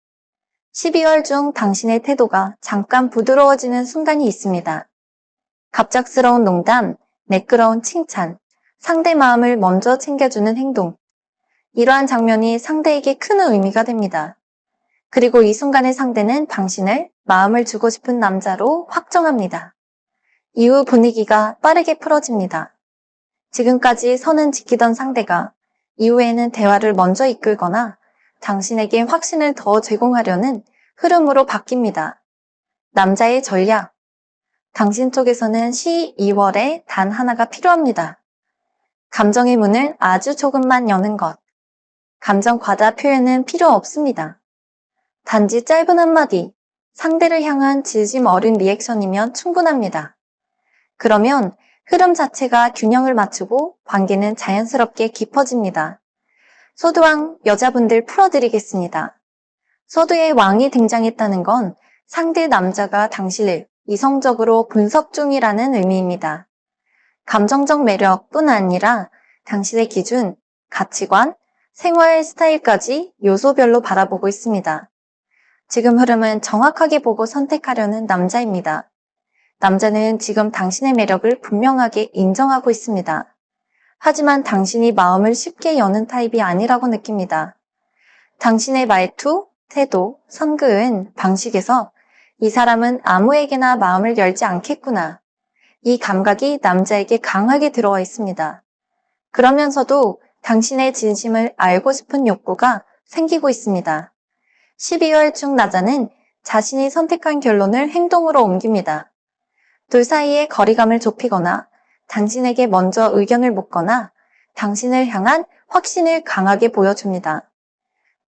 12월 중 당신의 태도가 잠깐 부드러워지는 순간이 있습니다. 갑작스러운 농담, 매끄러운 칭찬, 상대 마음을 먼저 챙겨주는 행동. 이러한 장면이 상대에게 큰 의미가 됩니다. 그리고 이 순간의 상대는 당신을 마음을 주고 싶은 남자로 확정합니다. 이후 분위기가 빠르게 풀어집니다. 지금까지 선은 지키던 상대가 이후에는 대화를 먼저 이끌거나 당신에게 확신을 더 제공하려는 흐름으로 바뀝니다. 남자의 전략. 당신 쪽에서는 12월에 단 하나가 필요합니다. 감정의 문을 아주 조금만 여는 것. 감정 과다 표현은 필요 없습니다. 단지 짧은 한마디, 상대를 향한 진심 어린 리액션이면 충분합니다. 그러면 흐름 자체가 균형을 맞추고 관계는 자연스럽게 깊어집니다. 소드왕 여자분들 풀어드리겠습니다. 소드의 왕이 등장했다는 건 상대 남자가 당신을 이성적으로 분석 중이라는 의미입니다. 감정적 매력뿐 아니라 당신의 기준, 가치관, 생활 스타일까지 요소별로 바라보고 있습니다. 지금 흐름은 정확하게 보고 선택하려는 남자입니다. 남자는 지금 당신의 매력을 분명하게 인정하고 있습니다. 하지만 당신이 마음을 쉽게 여는 타입이 아니라고 느낍니다. 당신의 말투, 태도, 선그은 방식에서 이 사람은 아무에게나 마음을 열지 않겠구나. 이 감각이 남자에게 강하게 들어와 있습니다. 그러면서도 당신의 진심을 알고 싶은 욕구가 생기고 있습니다. 12월 중 나자는 자신이 선택한 결론을 행동으로 옮깁니다. 둘 사이의 거리감을 좁히거나 당신에게 먼저 의견을 묻거나 당신을 향한 확신을 강하게 보여줍니다.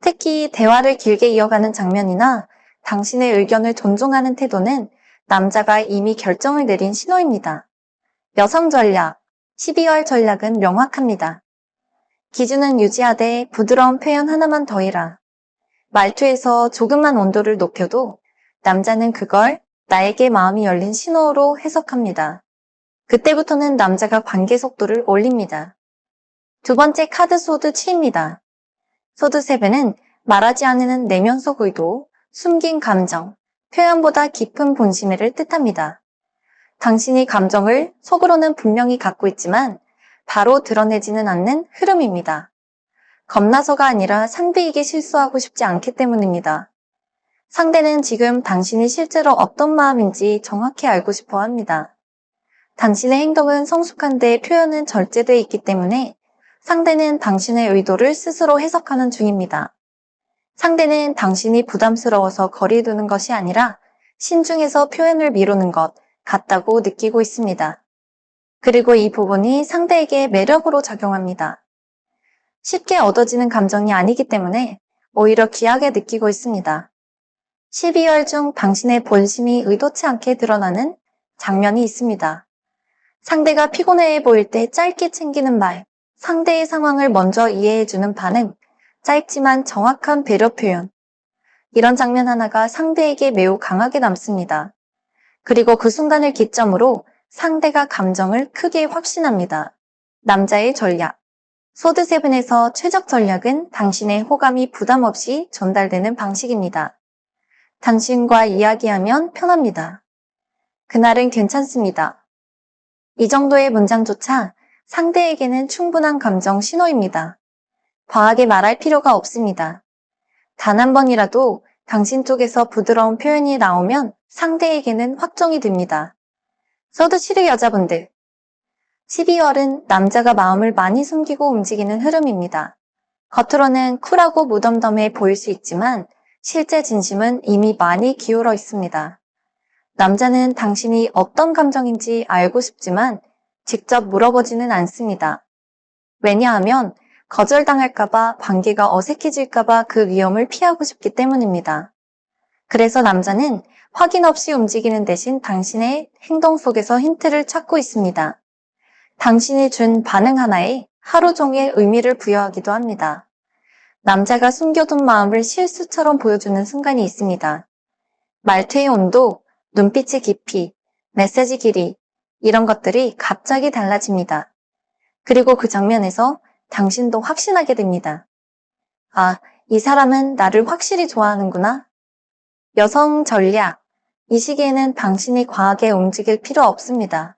특히 대화를 길게 이어가는 장면이나 당신의 의견을 존중하는 태도는 남자가 이미 결정을 내린 신호입니다. 여성 전략, 12월 전략은 명확합니다. 기준은 유지하되 부드러운 표현 하나만 더해라. 말투에서 조금만 온도를 높여도 남자는 그걸 나에게 마음이 열린 신호로 해석합니다. 그때부터는 남자가 관계 속도를 올립니다. 두 번째 카드 소드 치입니다. 소드 세븐은 말하지 않는 내면 속 의도, 숨긴 감정, 표현보다 깊은 본심을 뜻합니다. 당신이 감정을 속으로는 분명히 갖고 있지만 바로 드러내지는 않는 흐름입니다. 겁나서가 아니라 상대에게 실수하고 싶지 않기 때문입니다. 상대는 지금 당신이 실제로 어떤 마음인지 정확히 알고 싶어 합니다. 당신의 행동은 성숙한데 표현은 절제되어 있기 때문에 상대는 당신의 의도를 스스로 해석하는 중입니다. 상대는 당신이 부담스러워서 거리 두는 것이 아니라 신중해서 표현을 미루는 것 같다고 느끼고 있습니다. 그리고 이 부분이 상대에게 매력으로 작용합니다. 쉽게 얻어지는 감정이 아니기 때문에 오히려 귀하게 느끼고 있습니다. 12월 중 당신의 본심이 의도치 않게 드러나는 장면이 있습니다. 상대가 피곤해 보일 때 짧게 챙기는 말, 상대의 상황을 먼저 이해해주는 반응, 짧지만 정확한 배려 표현. 이런 장면 하나가 상대에게 매우 강하게 남습니다. 그리고 그 순간을 기점으로 상대가 감정을 크게 확신합니다. 남자의 전략. 소드7에서 최적 전략은 당신의 호감이 부담 없이 전달되는 방식입니다. 당신과 이야기하면 편합니다. 그날은 괜찮습니다. 이 정도의 문장조차 상대에게는 충분한 감정 신호입니다. 과하게 말할 필요가 없습니다. 단 한 번이라도 당신 쪽에서 부드러운 표현이 나오면 상대에게는 확정이 됩니다. 서드 7의 여자분들. 12월은 남자가 마음을 많이 숨기고 움직이는 흐름입니다. 겉으로는 쿨하고 무덤덤해 보일 수 있지만 실제 진심은 이미 많이 기울어 있습니다. 남자는 당신이 어떤 감정인지 알고 싶지만 직접 물어보지는 않습니다. 왜냐하면 거절당할까봐 관계가 어색해질까봐 그 위험을 피하고 싶기 때문입니다. 그래서 남자는 확인 없이 움직이는 대신 당신의 행동 속에서 힌트를 찾고 있습니다. 당신이 준 반응 하나에 하루 종일 의미를 부여하기도 합니다. 남자가 숨겨둔 마음을 실수처럼 보여주는 순간이 있습니다. 말투의 온도, 눈빛의 깊이, 메시지 길이, 이런 것들이 갑자기 달라집니다. 그리고 그 장면에서 당신도 확신하게 됩니다. 아, 이 사람은 나를 확실히 좋아하는구나. 여성 전략. 이 시기에는 당신이 과하게 움직일 필요 없습니다.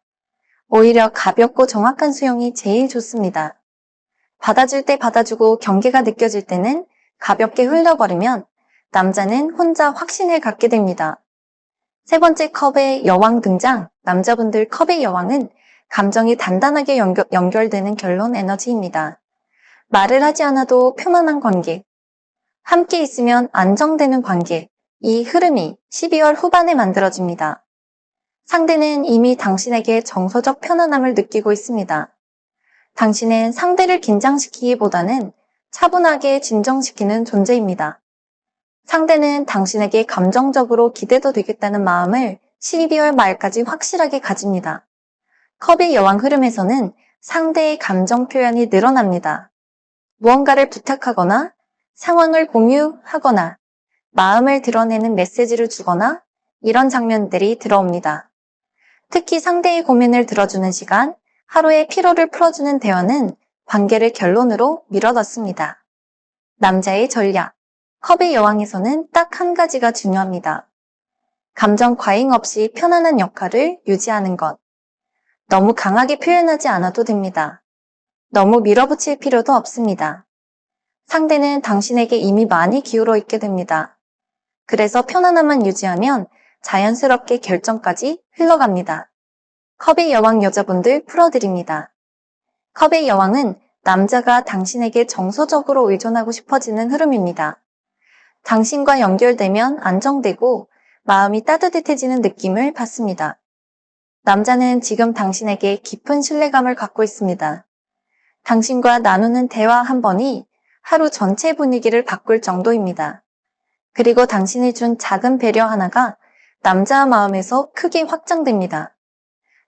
오히려 가볍고 정확한 수용이 제일 좋습니다. 받아줄 때 받아주고 경계가 느껴질 때는 가볍게 흘려버리면 남자는 혼자 확신을 갖게 됩니다. 세 번째 컵의 여왕 등장. 남자분들 컵의 여왕은 감정이 단단하게 연결되는 결론 에너지입니다. 말을 하지 않아도 표만한 관계. 함께 있으면 안정되는 관계. 이 흐름이 12월 후반에 만들어집니다. 상대는 이미 당신에게 정서적 편안함을 느끼고 있습니다. 당신은 상대를 긴장시키기보다는 차분하게 진정시키는 존재입니다. 상대는 당신에게 감정적으로 기대도 되겠다는 마음을 12월 말까지 확실하게 가집니다. 컵의 여왕 흐름에서는 상대의 감정 표현이 늘어납니다. 무언가를 부탁하거나 상황을 공유하거나 마음을 드러내는 메시지를 주거나 이런 장면들이 들어옵니다. 특히 상대의 고민을 들어주는 시간, 하루의 피로를 풀어주는 대화는 관계를 결론으로 밀어넣습니다. 남자의 전략. 컵의 여왕에서는 딱 한 가지가 중요합니다. 감정 과잉 없이 편안한 역할을 유지하는 것. 너무 강하게 표현하지 않아도 됩니다. 너무 밀어붙일 필요도 없습니다. 상대는 당신에게 이미 많이 기울어 있게 됩니다. 그래서 편안함만 유지하면 자연스럽게 결정까지 흘러갑니다. 컵의 여왕 여자분들 풀어드립니다. 컵의 여왕은 남자가 당신에게 정서적으로 의존하고 싶어지는 흐름입니다. 당신과 연결되면 안정되고 마음이 따뜻해지는 느낌을 받습니다. 남자는 지금 당신에게 깊은 신뢰감을 갖고 있습니다. 당신과 나누는 대화 한 번이 하루 전체 분위기를 바꿀 정도입니다. 그리고 당신이 준 작은 배려 하나가 남자 마음에서 크게 확장됩니다.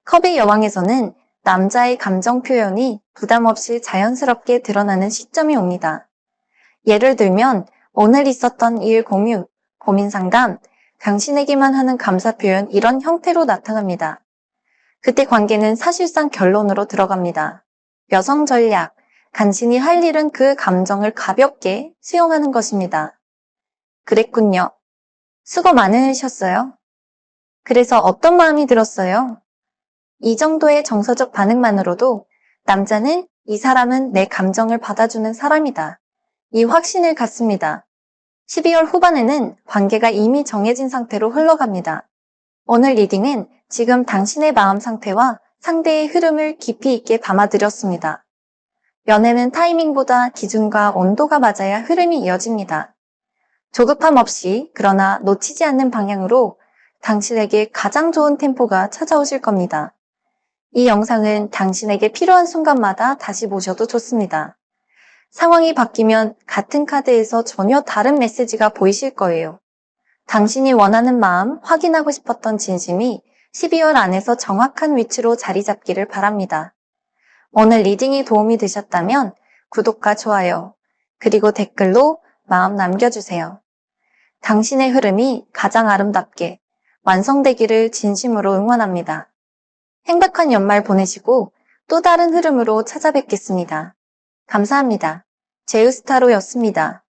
컵의 여왕에서는 남자의 감정 표현이 부담 없이 자연스럽게 드러나는 시점이 옵니다. 예를 들면 오늘 있었던 일 공유, 고민 상담, 당신에게만 하는 감사 표현 이런 형태로 나타납니다. 그때 관계는 사실상 결론으로 들어갑니다. 여성 전략, 간신히 할 일은 그 감정을 가볍게 수용하는 것입니다. 그랬군요. 수고 많으셨어요. 그래서 어떤 마음이 들었어요? 이 정도의 정서적 반응만으로도 남자는 이 사람은 내 감정을 받아주는 사람이다 이 확신을 갖습니다. 12월 후반에는 관계가 이미 정해진 상태로 흘러갑니다. 오늘 리딩은 지금 당신의 마음 상태와 상대의 흐름을 깊이 있게 담아드렸습니다. 연애는 타이밍보다 기준과 온도가 맞아야 흐름이 이어집니다. 조급함 없이 그러나 놓치지 않는 방향으로 당신에게 가장 좋은 템포가 찾아오실 겁니다. 이 영상은 당신에게 필요한 순간마다 다시 보셔도 좋습니다. 상황이 바뀌면 같은 카드에서 전혀 다른 메시지가 보이실 거예요. 당신이 원하는 마음, 확인하고 싶었던 진심이 12월 안에서 정확한 위치로 자리 잡기를 바랍니다. 오늘 리딩이 도움이 되셨다면 구독과 좋아요, 그리고 댓글로 마음 남겨주세요. 당신의 흐름이 가장 아름답게 완성되기를 진심으로 응원합니다. 행복한 연말 보내시고 또 다른 흐름으로 찾아뵙겠습니다. 감사합니다. 제우스타로였습니다.